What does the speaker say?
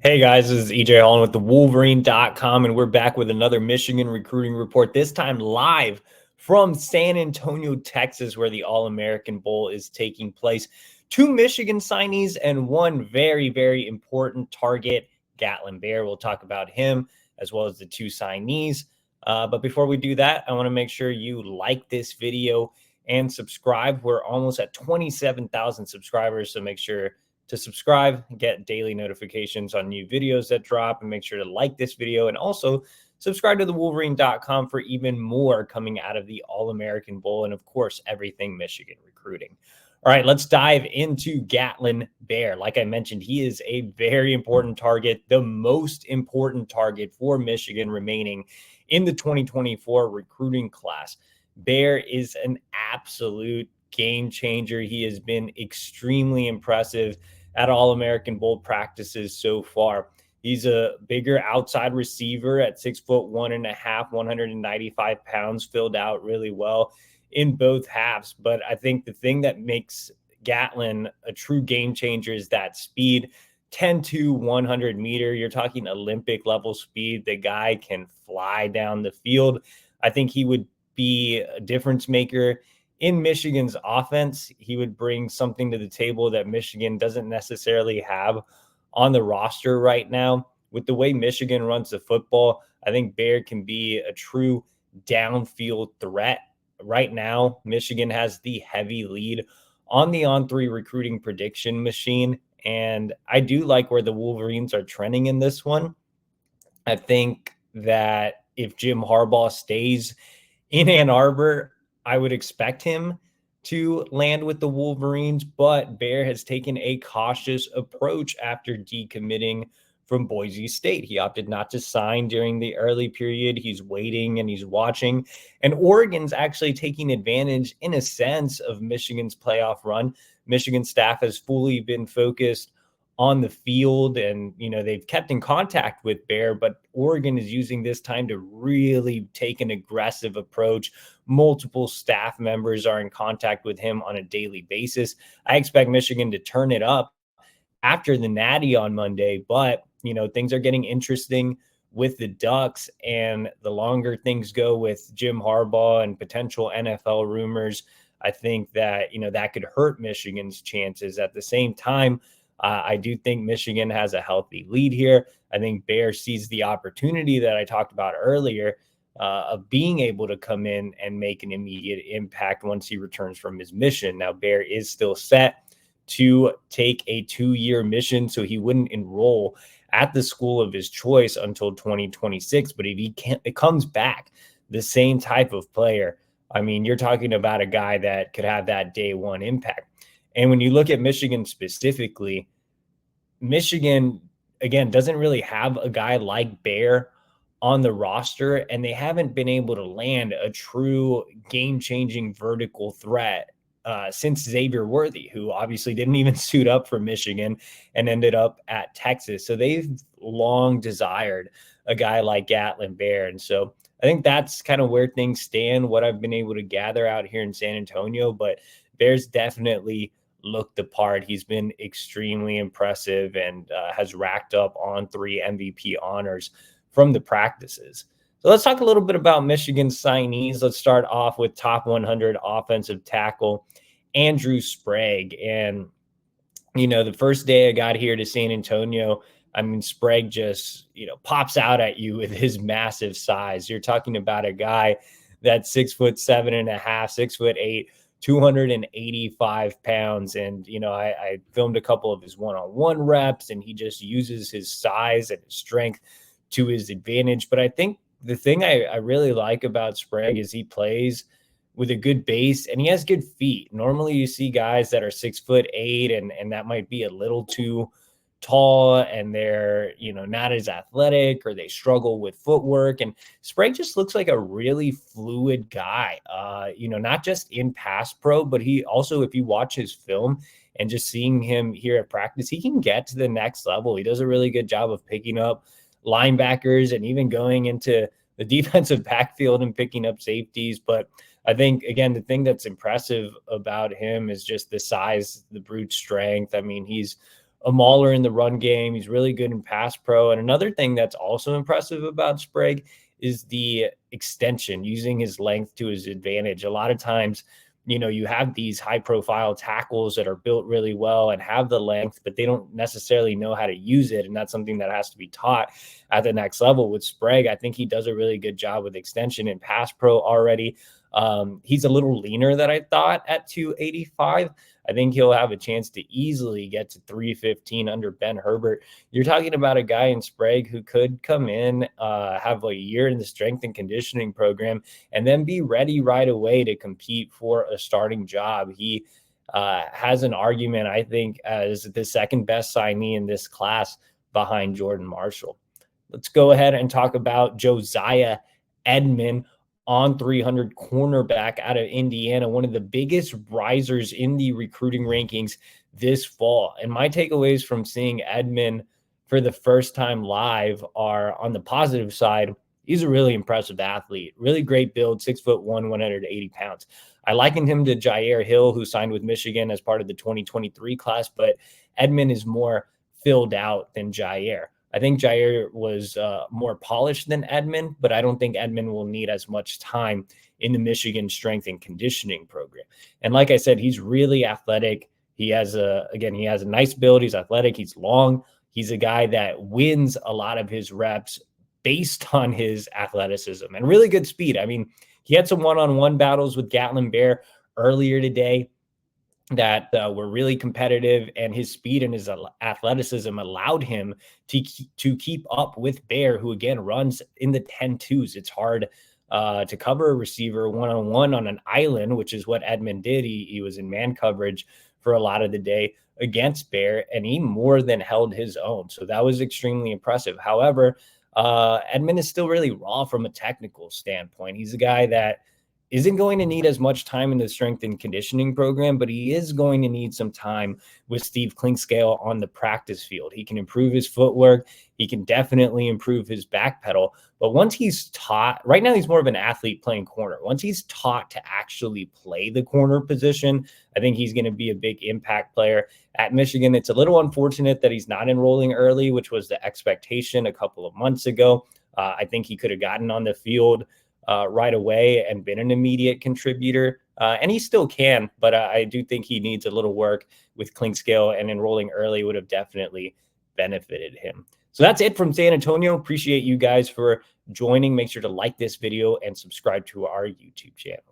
Hey guys, this is EJ Holland with the Wolverine.com, and we're back with another Michigan recruiting report, this time live from San Antonio, Texas, where the All-American Bowl is taking place. Two Michigan signees and one very, very important target, Gatlin Bear. We'll talk about him as well as the two signees. But before we do that, I want to make sure you like this video and subscribe. We're almost at 27,000 subscribers, so make sure to subscribe, get daily notifications on new videos that drop, and make sure to like this video and also subscribe to the Wolverine.com for even more coming out of the All-American Bowl and, of course, everything Michigan recruiting. All right, let's dive into Gatlin Bear. Like I mentioned, he is a very important target, the most important target for Michigan remaining in the 2024 recruiting class. Bear is an absolute game changer. He has been extremely impressive at All-American Bowl practices so far. He's a bigger outside receiver at 6'1.5", 195 pounds, filled out really well in both halves. But I think the thing that makes Gatlin a true game changer is that speed. 10 to 100 meter. You're talking Olympic level speed. The guy can fly down the field. I think he would be a difference maker in Michigan's offense. He would bring something to the table that Michigan doesn't necessarily have on the roster right now. With the way Michigan runs the football, I think Bear can be a true downfield threat. Right now, Michigan has the heavy lead on the On3 recruiting prediction machine, and I do like where the Wolverines are trending in this one. I think that if Jim Harbaugh stays in Ann Arbor, I would expect him to land with the Wolverines, but Bear has taken a cautious approach after decommitting from Boise State. He opted not to sign during the early period. He's waiting and he's watching. And Oregon's actually taking advantage, in a sense, of Michigan's playoff run. Michigan staff has fully been focused on the field, and they've kept in contact with Bear, but Oregon is using this time to really take an aggressive approach. Multiple staff members are in contact with him on a daily basis. I expect Michigan to turn it up after the Natty on Monday, but things are getting interesting with the Ducks, and the longer things go with Jim Harbaugh and potential NFL rumors, I think that that could hurt Michigan's chances. At the same time, I do think Michigan has a healthy lead here. I think Bear sees the opportunity that I talked about earlier of being able to come in and make an immediate impact once he returns from his mission. Now, Bear is still set to take a 2-year mission, so he wouldn't enroll at the school of his choice until 2026. But if he comes back the same type of player, I mean, you're talking about a guy that could have that day one impact. And when you look at Michigan specifically, Michigan, again, doesn't really have a guy like Bear on the roster, and they haven't been able to land a true game-changing vertical threat since Xavier Worthy, who obviously didn't even suit up for Michigan and ended up at Texas. So they've long desired a guy like Gatlin Bear. And so I think that's kind of where things stand, what I've been able to gather out here in San Antonio. But Bear's definitely looked the part. He's been extremely impressive and has racked up on 3 MVP honors from the practices. So let's talk a little bit about Michigan's signees. Let's start off with top 100 offensive tackle Andrew Sprag. And, the first day I got here to San Antonio, I mean, Sprag just, pops out at you with his massive size. You're talking about a guy that's 6'7.5", 6'8", 285 pounds. And, I filmed a couple of his one-on-one reps, and he just uses his size and his strength to his advantage. But I think the thing I really like about Sprag is he plays with a good base and he has good feet. Normally you see guys that are 6'8", and that might be a little too tall, and they're, not as athletic, or they struggle with footwork. And Sprag just looks like a really fluid guy, not just in pass pro, but he also, if you watch his film and just seeing him here at practice, he can get to the next level. He does a really good job of picking up linebackers and even going into the defensive backfield and picking up safeties. But I think, again, the thing that's impressive about him is just the size, the brute strength. I mean, he's a mauler in the run game. He's really good in pass pro. And another thing that's also impressive about Sprague is the extension, using his length to his advantage. A lot of times, you have these high profile tackles that are built really well and have the length, but they don't necessarily know how to use it. And that's something that has to be taught at the next level. With Sprague, I think he does a really good job with extension and pass pro already. He's a little leaner than I thought at 285. I think he'll have a chance to easily get to 315 under Ben Herbert. You're talking about a guy in Sprague who could come in, have a year in the strength and conditioning program, and then be ready right away to compete for a starting job. He has an argument, I think, as the second best signee in this class behind Jordan Marshall. Let's go ahead and talk about Josiah Edmond, on 300 cornerback out of Indiana, one of the biggest risers in the recruiting rankings this fall. And my takeaways from seeing Edmond for the first time live are, on the positive side, he's a really impressive athlete, really great build, 6'1", 180 pounds. I likened him to Jair Hill, who signed with Michigan as part of the 2023 class, but Edmond is more filled out than Jair. I think Jair was more polished than Edmond, but I don't think Edmond will need as much time in the Michigan strength and conditioning program. And like I said, he's really athletic. He has a nice build. He's athletic. He's long. He's a guy that wins a lot of his reps based on his athleticism and really good speed. I mean, he had some one-on-one battles with Gatlin Bear earlier today that were really competitive, and his speed and his athleticism allowed him to keep up with Bear, who again runs in the 10-2s. It's hard to cover a receiver one-on-one on an island, which is what Edmond did. He was in man coverage for a lot of the day against Bear, and he more than held his own. So that was extremely impressive. However, Edmond is still really raw from a technical standpoint. He's a guy that isn't going to need as much time in the strength and conditioning program, but he is going to need some time with Steve Clinkscale on the practice field. He can improve his footwork. He can definitely improve his back pedal. But once he's taught, right now he's more of an athlete playing corner. Once he's taught to actually play the corner position, I think he's going to be a big impact player at Michigan. It's a little unfortunate that he's not enrolling early, which was the expectation a couple of months ago. I think he could have gotten on the field right away and been an immediate contributor. And he still can, but I do think he needs a little work with Clinkscale, and enrolling early would have definitely benefited him. So that's it from San Antonio. Appreciate you guys for joining. Make sure to like this video and subscribe to our YouTube channel.